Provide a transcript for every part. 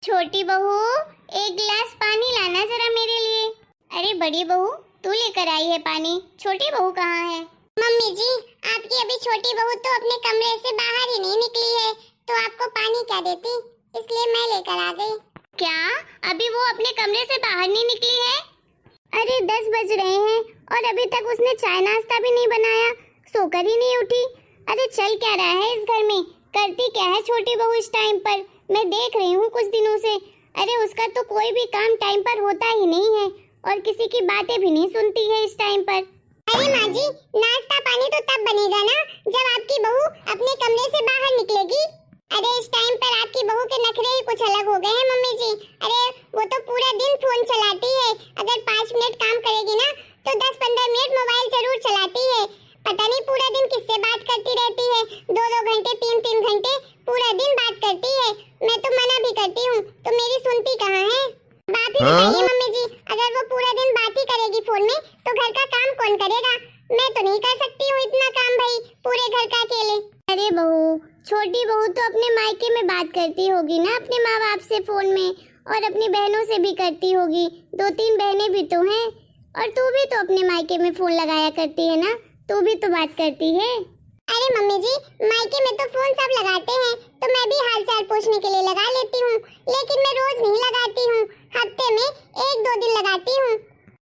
छोटी बहू, एक गिलास पानी लाना जरा मेरे लिए। अरे बड़ी बहू, तू लेकर आई है पानी, छोटी बहू कहाँ है? मम्मी जी, आपकी अभी छोटी बहू तो अपने कमरे से बाहर ही नहीं निकली है, तो आपको पानी क्या देती, इसलिए मैं लेकर आ गई। क्या अभी वो अपने कमरे से बाहर नहीं निकली है? अरे 10 बज रहे हैं और अभी तक उसने चाय नाश्ता भी नहीं बनाया, सोकर ही नहीं उठी। अरे चल क्या रहा है इस घर में, करती क्या है छोटी बहू इस टाइम पर? मैं देख रही हूँ कुछ दिनों से। अरे उसका तो कोई भी काम टाइम पर होता ही नहीं है और किसी की बातें भी नहीं सुनती है इस टाइम पर। अरे माँ जी, नाश्ता पानी तो तब बनेगा ना जब आपकी बहू अपने कमरे से बाहर निकलेगी। अरे इस टाइम पर आपकी बहू के नखरे ही कुछ अलग हो गए हैं मम्मी जी। अरे वो तो पूरा दिन फोन चलाती है, अगर 5 मिनट काम करेगी ना तो 10-15 मिनट मोबाइल जरूर चलाती है। पता नहीं पूरा दिन किससे बात करती रहती है, 2-2 घंटे 3-3 घंटे पूरा दिन बात करती है। मैं तो मना भी करती हूँ तो मेरी सुनती कहाँ है। बात ही बताइए मम्मी जी, अगर वो पूरा दिन बात ही करेगी फोन में तो घर का काम कौन करेगा? मैं तो नहीं कर सकती हूँ इतना काम भाई, पूरे घर का अकेले। अरे बहू, छोटी बहू तो अपने मायके में बात करती होगी ना अपने माँ बाप से फोन में, और अपनी बहनों से भी करती होगी, 2-3 बहनें भी तो हैं। और तू भी तो अपने मायके में फोन लगाया करती है ना, तू भी तो बात करती है। अरे मम्मी जी, मायके में तो फोन सब लगाते हैं, तो मैं भी हालचाल पूछने के लिए लगा लेती हूँ, लेकिन मैं रोज नहीं लगाती हूँ, हफ्ते में 1-2 दिन लगाती हूँ।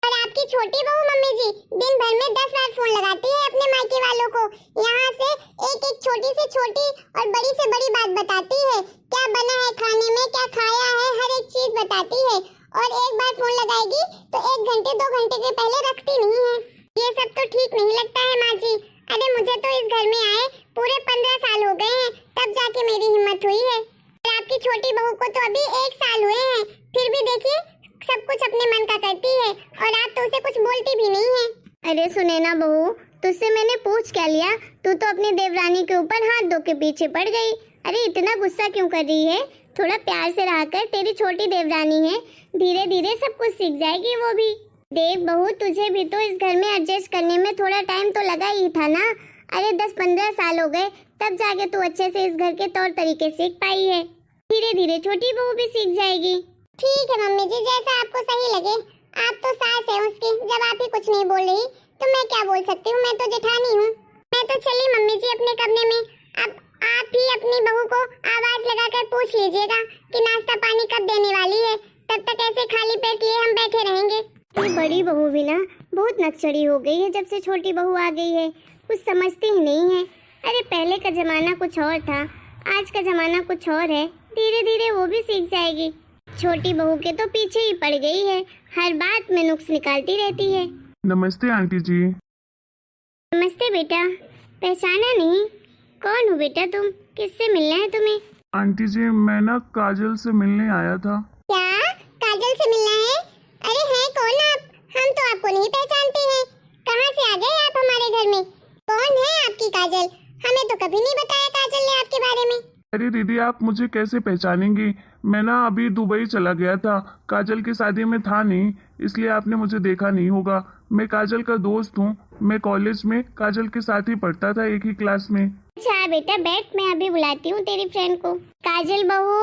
और आपकी छोटी बहू मम्मी जी दिन भर में 10 बार फोन लगाती है अपने मायके वालों को। यहाँ से एक छोटी से छोटी और बड़ी से बड़ी बात बताती है, क्या बना है खाने में, क्या खाया है, हर एक चीज बताती है। और एक बार फोन लगाएगी तो 1 घंटे 2 घंटे के पहले रखती नहीं है। ये सब तो ठीक नहीं लगता है माँ जी। अरे मुझे तो इस घर में आए पूरे 15 साल हो गए हैं, तब जाके मेरी हिम्मत हुई है। और आपकी छोटी बहू को तो अभी 1 साल हुए हैं, फिर भी देखिए सब कुछ अपने मन का करती है और आप तो उसे कुछ बोलती भी नहीं है। अरे सुने ना बहू, तुझसे मैंने पूछ क्या लिया, तू तो अपनी देवरानी के ऊपर हाथ धो के पीछे पड़ गई। अरे इतना गुस्सा क्यों कर रही है? थोड़ा प्यार से रहा कर, तेरी छोटी देवरानी है, धीरे धीरे सब कुछ सीख जाएगी वो भी। देख बहू, तुझे भी तो इस घर में एडजस्ट करने में थोड़ा टाइम तो लगा ही था ना। अरे 10-15 साल हो गए, तब जाके तू अच्छे से इस घर के तौर तरीके सीख पाई है। धीरे धीरे छोटी बहू भी सीख जाएगी। ठीक है मम्मी जी, जैसा आपको सही लगे। आप तो सास है उसकी, जब आप ही कुछ नहीं बोल रही तो मैं क्या बोल सकती हूँ, मैं तो जेठानी हूँ। मैं तो चली मम्मी जी अपने कमरे में। अब आप ही अपनी बहू को आवाज लगाकर पूछ लीजिएगा कि नाश्ता पानी कब देने वाली है, तब तक ऐसे खाली पेट लिए हम बैठे रहेंगे। ये बड़ी बहू भी ना बहुत नक्सड़ी हो गई है जब से छोटी बहू आ गई है, कुछ समझती ही नहीं है। अरे पहले का जमाना कुछ और था, आज का जमाना कुछ और है, धीरे धीरे वो भी सीख जाएगी। छोटी बहू के तो पीछे ही पड़ गई है, हर बात में नुक्स निकालती रहती है। नमस्ते आंटी जी। नमस्ते बेटा, पहचाना नहीं? कौन हो बेटा तुम, किससे मिलना है तुम्हें? आंटी जी मैं ना काजल से मिलने आया था। क्या काजल से मिलना है? अरे हैं कौन आप? हम तो आपको नहीं पहचानते हैं, कहाँ से आ गए आप हमारे घर में? कौन है आपकी काजल? हमें तो कभी नहीं बताया काजल ने आपके बारे में। अरे दीदी आप मुझे कैसे पहचानेंगी, मैं ना अभी दुबई चला गया था, काजल की शादी में था नहीं, इसलिए आपने मुझे देखा नहीं होगा। मैं काजल का दोस्त हूँ, मैं कॉलेज में काजल के साथ ही पढ़ता था, एक ही क्लास में। अच्छा बेटा बैठ, मैं अभी बुलाती हूँ तेरी फ्रेंड को। काजल बहू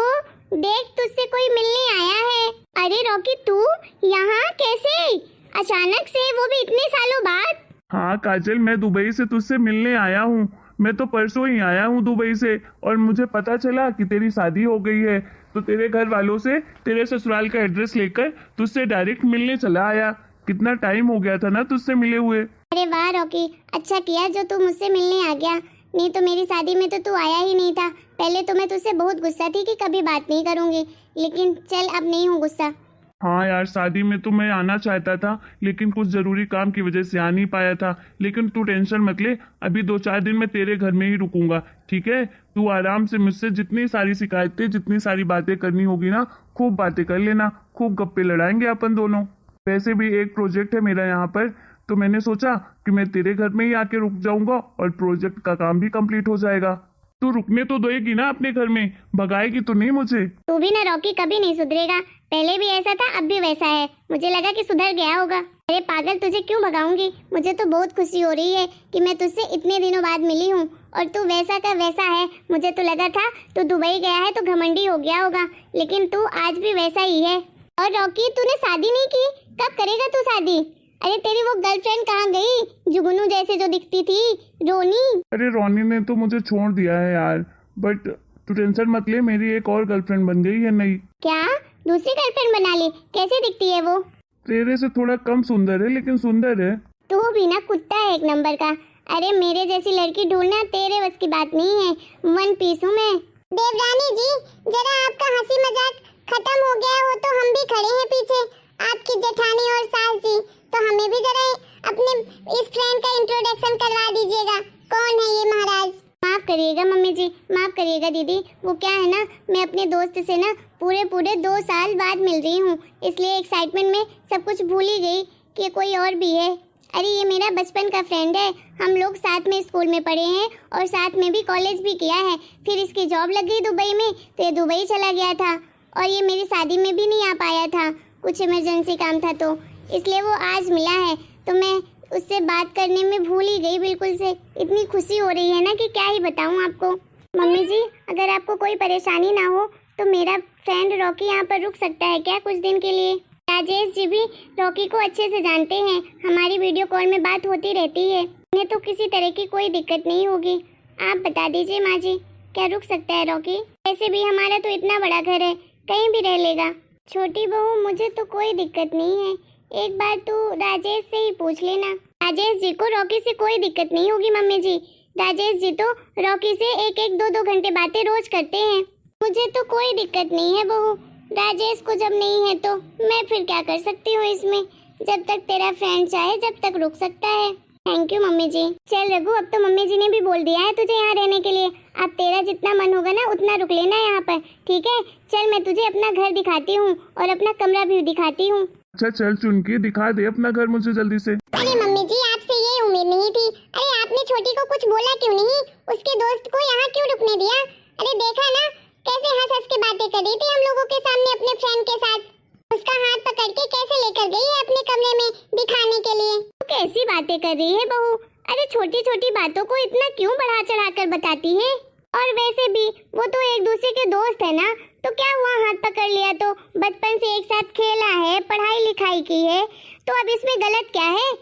देख, तुझसे कोई मिलने आया है। अरे रॉकी, तू यहाँ कैसे अचानक से, वो भी इतने सालों बाद? हाँ काजल, मैं दुबई से तुझसे मिलने आया हूँ, मैं तो परसों ही आया हूँ दुबई से, और मुझे पता चला कि तेरी शादी हो गई है, तो तेरे घर वालों से तेरे ससुराल का एड्रेस लेकर तुझसे डायरेक्ट मिलने चला आया। कितना टाइम हो गया था ना तुझसे मिले हुए। अरे वाह रॉकी, अच्छा किया जो तू मुझसे मिलने आ गया, नहीं तो मेरी शादी में तो तू आया ही नहीं था। पहले तो मैं तुझसे बहुत गुस्सा थी कि कभी बात नहीं करूंगी, लेकिन चल अब नहीं हूँ गुस्सा। हाँ यार, शादी में तो मैं आना चाहता था, लेकिन कुछ जरूरी काम की वजह से आ नहीं पाया था। लेकिन तू टेंशन मत ले, अभी 2-4 दिन मैं तेरे घर में ही रुकूंगा, ठीक है? तू आराम से मुझसे जितनी सारी शिकायतें, जितनी सारी बातें करनी होगी ना, खूब बातें कर लेना, खूब गप्पे लड़ाएंगे अपन दोनों। वैसे भी एक प्रोजेक्ट है मेरा यहाँ पर, तो मैंने सोचा कि मैं तेरे घर में ही आके रुक जाऊंगा और प्रोजेक्ट का काम भी कंप्लीट हो जाएगा। तू रुकने तो देगी ना अपने घर में, भगाएगी तो नहीं मुझे? तू भी ना रॉकी कभी नहीं सुधरेगा, पहले भी ऐसा था, अब भी वैसा है। मुझे लगा कि सुधर गया होगा। अरे पागल, तुझे क्यों भगाऊंगी? मुझे तो बहुत खुशी हो रही है कि मैं तुझसे इतने दिनों बाद मिली हूँ और तू वैसा का वैसा है। मुझे तो लगा था तू दुबई गया है तो घमंडी हो गया होगा, लेकिन तू आज भी वैसा ही है। और रॉकी, तूने शादी नहीं की, कब करेगा तू शादी? अरे तेरी वो गर्लफ्रेंड कहाँ गई, जुगनू जैसे जो दिखती थी, रोनी? अरे रोनी ने तो मुझे छोड़ दिया है यार, बट तू टेंशन मत ले, मेरी एक और गर्लफ्रेंड बन गई है नई। क्या दूसरी गर्लफ्रेंड बना ली? कैसी दिखती है वो? तेरे से थोड़ा कम सुंदर है, लेकिन सुंदर है। तू भी ना कुत्ता है एक नंबर का। अरे मेरे जैसी लड़की ढूंढना तेरे बस की बात नहीं है। वन पीस हूँ मैं। देवरानी जी, जरा आपका हंसी मजाक खत्म हो गया हो तो हम भी खड़े हैं पीछे, आपकी जेठानी और सास जी। तो हमें भी जरा अपने इस फ्रेंड का इंट्रोडक्शन करवा दीजिएगा। कौन है ये महाराज? माफ करिएगा मम्मी जी, माफ करिएगा दीदी। वो क्या है ना, मैं अपने दोस्त से ना पूरे 2 साल बाद मिल रही हूँ, इसलिए एक्साइटमेंट में सब कुछ भूल ही गई कि कोई और भी है। अरे ये मेरा बचपन का फ्रेंड है, हम लोग साथ में स्कूल में पढ़े हैं और साथ में भी कॉलेज भी किया है। फिर इसकी जॉब लग गई दुबई में तो ये दुबई चला गया था और ये मेरी शादी में भी नहीं आ पाया था, कुछ इमरजेंसी काम था तो, इसलिए वो आज मिला है। तो मैं उससे बात करने में भूल ही गई बिल्कुल से। इतनी खुशी हो रही है ना कि क्या ही बताऊँ आपको। मम्मी जी, अगर आपको कोई परेशानी ना हो तो मेरा फ्रेंड रॉकी यहाँ पर रुक सकता है क्या कुछ दिन के लिए? राजेश जी भी रॉकी को अच्छे से जानते हैं, हमारी वीडियो कॉल में बात होती रहती है, उन्हें तो किसी तरह की कोई दिक्कत नहीं होगी। आप बता दीजिए माँ जी, क्या रुक सकता है रॉकी? वैसे भी हमारा तो इतना बड़ा घर है, कहीं भी रह लेगा। छोटी बहू, मुझे तो कोई दिक्कत नहीं है, एक बार तू राजेश से ही पूछ लेना। राजेश जी को रॉकी से कोई दिक्कत नहीं होगी मम्मी जी। राजेश जी तो रॉकी से 1-1, 2-2 घंटे बातें रोज करते हैं। मुझे तो कोई दिक्कत नहीं है बहू, राजेश को जब नहीं है तो मैं फिर क्या कर सकती हूँ इसमें। जब तक तेरा फ्रेंड चाहे जब तक रुक सकता है। थैंक यू मम्मी जी। चल रघु, अब तो मम्मी जी ने भी बोल दिया है तुझे यहाँ रहने के लिए। अब तेरा जितना मन होगा ना उतना रुक लेना यहाँ पर, ठीक है? चल मैं तुझे अपना घर दिखाती हूँ और अपना कमरा भी दिखाती हूँ। अच्छा चल चुनकी, दिखा दे अपना घर मुझे जल्दी से। अरे मम्मी जी, आपसे ये उम्मीद नहीं थी। अरे आपने छोटी को कुछ बोला क्यों नहीं? उसके दोस्त को यहाँ क्यों रुकने दिया? अरे देखा ना कैसे हंस हंस के बातें कर रही थी हम लोगों के सामने अपने फ्रेंड के साथ। उसका हाथ पकड़ के कैसे लेकर गई है अपने कमरे में दिखाने के लिए। तो कैसी बातें कर रही है बहू? अरे छोटी छोटी बातों को इतना क्यों बढ़ा चढ़ा कर बताती है? और वैसे भी वो तो एक दूसरे के दोस्त है ना, तो क्या हुआ हाथ पकड़ लिया तो? बचपन से एक साथ खेला है, पढ़ाई लिखाई की है, तो अब इसमें गलत क्या है?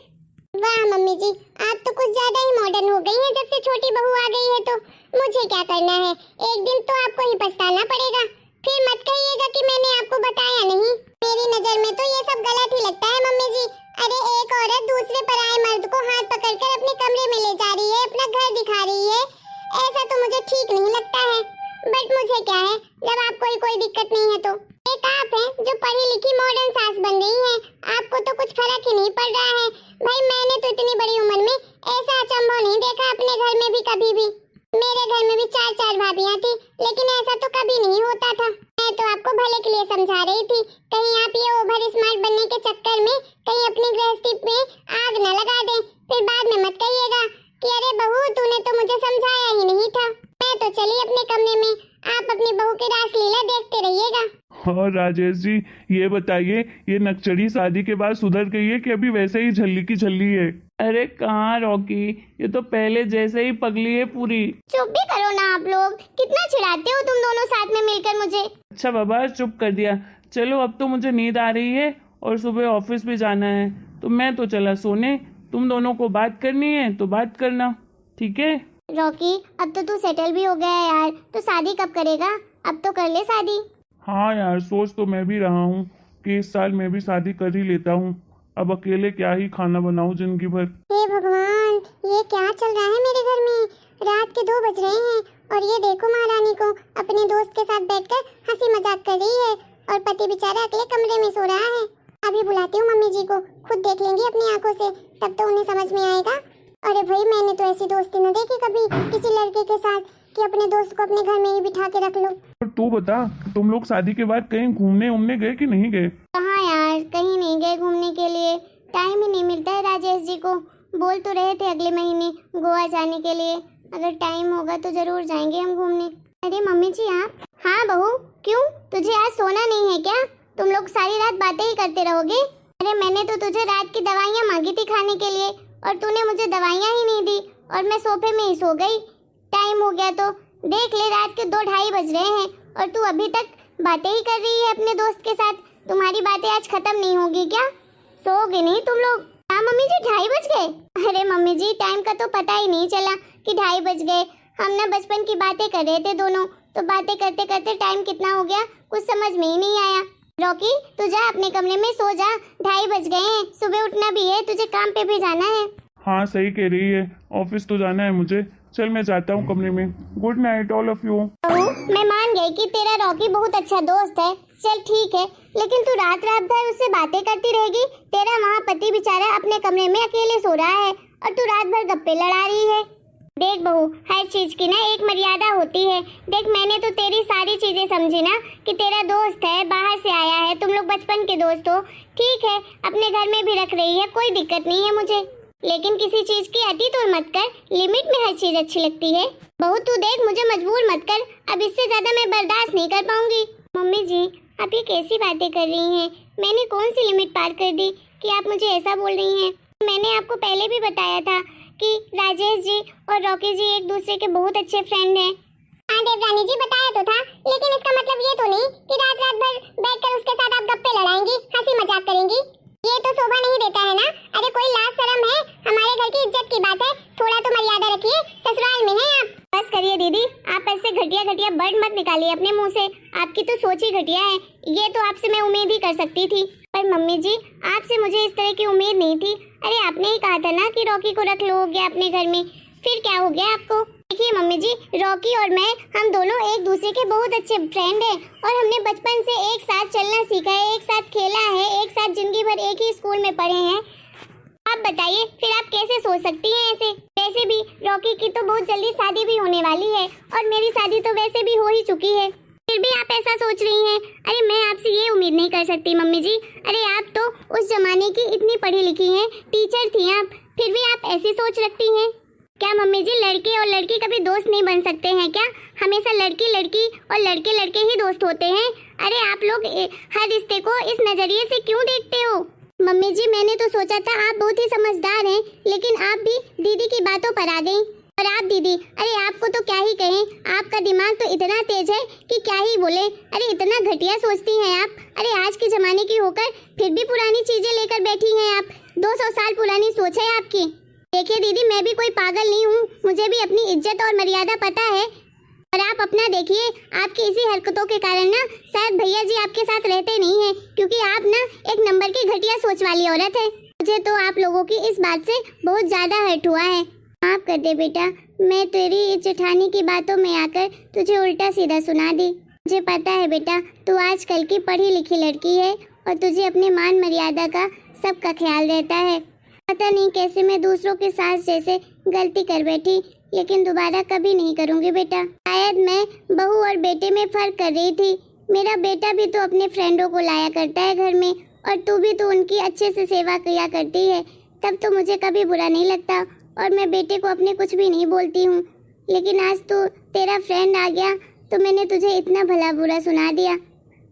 वाह मम्मी जी, आप तो कुछ ज्यादा ही मॉडर्न हो गई हैं जब से छोटी बहू आ गई है। तो मुझे क्या करना है, एक दिन तो आपको ही पछताना पड़ेगा। फिर मत कहिएगा कि मैंने आपको बताया नहीं। मेरी नजर में तो ये सब गलत ही लगता है मम्मी जी। अरे एक औरत दूसरे पराये मर्द को हाथ पकड़कर अपने कमरे में ले जा रही है, अपना घर दिखा रही है, ऐसा तो मुझे ठीक नहीं लगता है। बट मुझे क्या है, जब आपको कोई दिक्कत नहीं है तो। एक आप हैं जो पढ़ी लिखी मॉडर्न सास बन रही हैं, आपको तो कुछ फर्क ही नहीं पड़ रहा है। भाई मैंने तो इतनी बड़ी उम्र में ऐसा अचंभव नहीं देखा अपने घर में भी कभी भी। मेरे घर में भी 4-4 भाभियां थी, लेकिन ऐसा तो कभी नहीं होता था। मैं तो आपको भले के लिए समझा रही थी, कहीं आप ये ओवर स्मार्ट बनने के चक्कर में कहीं अपनी गृहस्थी में आग न लगा दें। फिर बाद में मत कहिएगा कि अरे बहू तूने तो मुझे समझाया ही नहीं था। मैं तो चली अपने कमरे में, आप अपनी बहू की रासलीला देखते रहिएगा। और राजेश जी ये बताइए, ये नक्चड़ी शादी के बाद सुधर गई है कि अभी वैसे ही झल्ली की झल्ली है? अरे कहाँ रॉकी, ये तो पहले जैसे ही पगली है पूरी। चुप भी करो ना आप लोग, कितना चिढ़ाते हो तुम दोनों साथ में मिलकर मुझे। अच्छा बाबा चुप कर दिया। चलो अब तो मुझे नींद आ रही है और सुबह ऑफिस भी जाना है, तो मैं तो चला सोने। तुम दोनों को बात करनी है तो बात करना, ठीक है? रॉकी, अब तो तू सेटल भी हो गया है यार, तो शादी कब करेगा? अब तो कर ले शादी। हाँ यार, सोच तो मैं भी रहा हूँ कि इस साल मैं भी शादी कर ही लेता हूँ। अब अकेले क्या ही खाना बनाऊँ जिंदगी भर। हे भगवान, ये क्या चल रहा है मेरे घर में? रात के 2 बज रहे हैं और ये देखो महारानी को अपने दोस्त के साथ बैठकर हंसी मजाक कर रही है और पति बेचारा अकेले कमरे में सो रहा है। अभी बुलाती हूँ मम्मी जी को, खुद देख लेंगी अपनी आंखों से, तब तो उन्हें समझ में आएगा। अरे भाई, मैंने तो ऐसी दोस्ती न देखी कभी किसी लड़के के साथ कि अपने दोस्त को अपने घर में ही बिठा के रख लो। और तू बता, तुम लोग शादी के बाद कहीं घूमने गए कि नहीं गए? कहाँ यार, कहीं नहीं गए घूमने के लिए, टाइम ही नहीं मिलता है राजेश जी को। बोल तो रहे थे अगले महीने गोवा जाने के लिए, अगर टाइम होगा तो जरूर जाएंगे हम घूमने। अरे मम्मी जी आप? हाँ बहू, क्यों तुझे आज सोना नहीं है क्या? तुम लोग सारी रात बातें ही करते रहोगे। अरे मैंने तो तुझे रात की दवाइयाँ मांगी थी खाने के लिए और तूने मुझे दवाइयाँ ही नहीं दी और मैं सोफे में ही सो गई। टाइम हो गया तो देख ले, रात के 2-2:30 बज रहे हैं और तू अभी तक बातें ही कर रही है अपने दोस्त के साथ। तुम्हारी बातें आज खत्म नहीं होगी क्या? सोओगे नहीं तुम लोग? हाँ मम्मी जी, 2:30 बज गए। अरे मम्मी जी, टाइम का तो पता ही नहीं चला कि 2:30 बज गए। हम ना बचपन की बातें कर रहे थे दोनों, तो बातें करते करते टाइम कितना हो गया कुछ समझ में ही नहीं आया। रॉकी, तू जा अपने कमरे में सो जा, 2:30 बज गए हैं, सुबह उठना भी है, तुझे काम पे भी जाना है। हाँ सही कह रही है, ऑफिस तो जाना है मुझे। चल मैं जाता हूँ कमरे में। Good night all of you. बहू, मैं मान गई कि तेरा रॉकी बहुत अच्छा दोस्त है, चल ठीक है, लेकिन तू रात रात भर उससे बातें करती रहेगी। तेरा वहाँ पति बेचारा अपने कमरे में अकेले सो रहा है और तू रात भर गप्पे लड़ा रही है। देख बहू, हर चीज की ना एक मर्यादा होती है। देख, मैंने तो तेरी सारी चीजें समझी ना कि तेरा दोस्त है, बाहर से आया है, तुम लोग बचपन के दोस्त हो, ठीक है, अपने घर में भी रख रही है, कोई दिक्कत नहीं है मुझे, लेकिन किसी चीज की अति तोड़ मत कर। लिमिट में हर चीज अच्छी लगती है। बहू तू देख, मुझे मजबूर मत कर, अब इससे ज्यादा मैं बर्दाश्त नहीं कर पाऊंगी। मम्मी जी, आप ये कैसी बातें कर रही हैं? मैंने कौन सी लिमिट पार कर दी कि आप मुझे ऐसा बोल रही हैं? मैंने आपको पहले भी बताया था कि राजेश जी और रॉकी जी एक दूसरे के बहुत अच्छे फ्रेंड हैं। हाँ देवरानी जी, बताया तो था, लेकिन इसका मतलब ये तो नहीं कि रात रात भर बैठकर उसके साथ आप गप्पे लड़ाएंगी, हंसी मजाक करेंगी। ये तो शोभा नहीं देता है ना। अरे कोई लाज शर्म है, हमारे घर की इज्जत की बात है, थोड़ा तो मर्यादा रखिए, ससुराल में हैं आप। बस करिए दीदी, आप ऐसे घटिया घटिया वर्ड मत निकालिए अपने मुंह से, आपकी तो सोच ही घटिया है। ये तो आपसे मैं उम्मीद ही कर सकती थी, पर मम्मी जी आपसे मुझे इस तरह की उम्मीद नहीं थी। अरे आपने ही कहा था ना कि रॉकी को रख लोगे अपने घर में, फिर क्या हो गया आपको? देखिए मम्मी जी, रॉकी और मैं, हम दोनों एक दूसरे के बहुत अच्छे फ्रेंड हैं और हमने बचपन से एक साथ चलना सीखा है, एक साथ खेला है, एक साथ जिंदगी भर एक ही स्कूल में पढ़े हैं। आप बताइए फिर आप कैसे सोच सकती हैं ऐसे? वैसे भी रॉकी की तो बहुत जल्दी शादी भी होने वाली है और मेरी शादी तो वैसे भी हो ही चुकी है, फिर भी आप ऐसा सोच रही हैं। अरे मैं आपसे ये उम्मीद नहीं कर सकती मम्मी जी। अरे आप तो उस जमाने की इतनी पढ़ी लिखी हैं, टीचर थी आप, फिर भी आप ऐसी सोच रखती हैं क्या? मम्मी जी, लड़के और लड़की कभी दोस्त नहीं बन सकते हैं क्या? हमेशा लड़की लड़की और लड़के लड़के ही दोस्त होते हैं। अरे आप लोग हर रिश्ते को इस नजरिए से क्यों देखते हो? मम्मी जी, मैंने तो सोचा था आप बहुत ही समझदार हैं, लेकिन आप भी दीदी की बातों पर आ गई। और आप दीदी, अरे आपको तो क्या ही कहें, आपका दिमाग तो इतना तेज है कि क्या ही बोले। अरे इतना घटिया सोचती हैं आप। अरे आज के जमाने की होकर फिर भी पुरानी चीजें लेकर बैठी हैं आप। 200 साल पुरानी सोच है आपकी। देखिए दीदी, मैं भी कोई पागल नहीं हूँ, मुझे भी अपनी इज्जत और मर्यादा पता है। और आप अपना देखिए, आपकी इसी हरकतों के कारण ना शायद भैया जी आपके साथ रहते नहीं हैं, क्योंकि आप ना एक नंबर की घटिया सोच वाली औरत है। मुझे तो आप लोगों की इस बात से बहुत ज्यादा हर्ट हुआ है। माफ कर दे बेटा, मैं तेरी इस जेठानी की बातों में आकर तुझे उल्टा सीधा सुना दी। मुझे पता है बेटा, तू आजकल की पढ़ी लिखी लड़की है और तुझे अपने मान मर्यादा का सबका ख्याल रहता है। पता नहीं कैसे मैं दूसरों के साथ जैसे गलती कर बैठी, लेकिन दोबारा कभी नहीं करूँगी बेटा। शायद मैं बहू और बेटे में फर्क कर रही थी। मेरा बेटा भी तो अपने फ्रेंडों को लाया करता है घर में, और तू भी तो उनकी अच्छे से सेवा किया करती है, तब तो मुझे कभी बुरा नहीं लगता और मैं बेटे को अपने कुछ भी नहीं बोलती हूँ। लेकिन आज तो तेरा फ्रेंड आ गया तो मैंने तुझे इतना भला बुरा सुना दिया।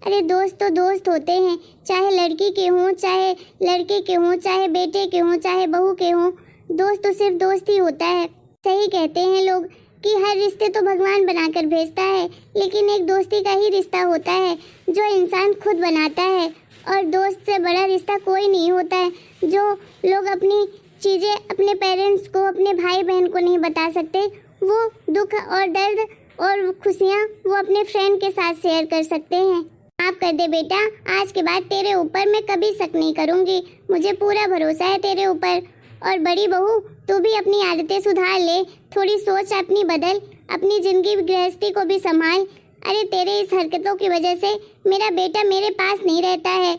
अरे दोस्त तो दोस्त होते हैं, चाहे लड़की के हों, चाहे लड़के के हों, चाहे बेटे के हों, चाहे बहू के हों, दोस्त तो सिर्फ दोस्त ही होता है। सही कहते हैं लोग कि हर रिश्ते तो भगवान बनाकर भेजता है, लेकिन एक दोस्ती का ही रिश्ता होता है जो इंसान खुद बनाता है, और दोस्त से बड़ा रिश्ता कोई नहीं होता है। जो लोग अपनी चीज़ें अपने पेरेंट्स को, अपने भाई बहन को नहीं बता सकते, वो दुख और दर्द और खुशियाँ वो अपने फ्रेंड के साथ शेयर कर सकते हैं। माफ कर दे बेटा, आज के बाद तेरे ऊपर मैं कभी शक नहीं करूँगी, मुझे पूरा भरोसा है तेरे ऊपर। और बड़ी बहू, तू भी अपनी आदतें सुधार ले, थोड़ी सोच अपनी बदल, अपनी जिंदगी गृहस्थी को भी संभाल। अरे तेरे इस हरकतों की वजह से मेरा बेटा मेरे पास नहीं रहता है।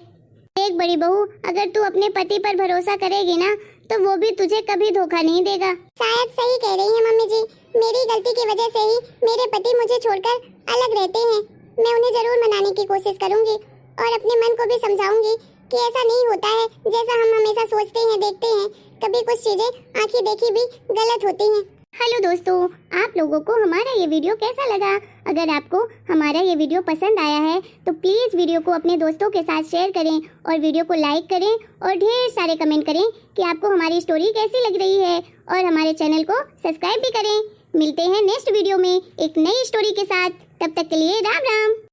एक बड़ी बहू, अगर तू अपने पति पर भरोसा करेगी ना, तो वो भी तुझे कभी धोखा नहीं देगा। शायद सही कह रही है मम्मी जी, मेरी गलती की वजह से ही मेरे पति मुझे छोड़कर अलग रहते हैं। मैं उन्हें जरूर मनाने की कोशिश करूंगी और अपने मन को भी समझाऊंगी कि ऐसा नहीं होता है जैसा हम हमेशा सोचते हैं, देखते हैं। कभी कुछ चीजें आंखें देखी भी गलत होती हैं। हेलो दोस्तों, आप लोगों को हमारा ये वीडियो कैसा लगा? अगर आपको हमारा ये वीडियो पसंद आया है तो प्लीज़ वीडियो को अपने दोस्तों के साथ शेयर करें और वीडियो को लाइक करें और ढेर सारे कमेंट करें कि आपको हमारी स्टोरी कैसी लग रही है और हमारे चैनल को सब्सक्राइब भी करें। मिलते हैं नेक्स्ट वीडियो में एक नई स्टोरी के साथ। तब तक के लिए राम राम।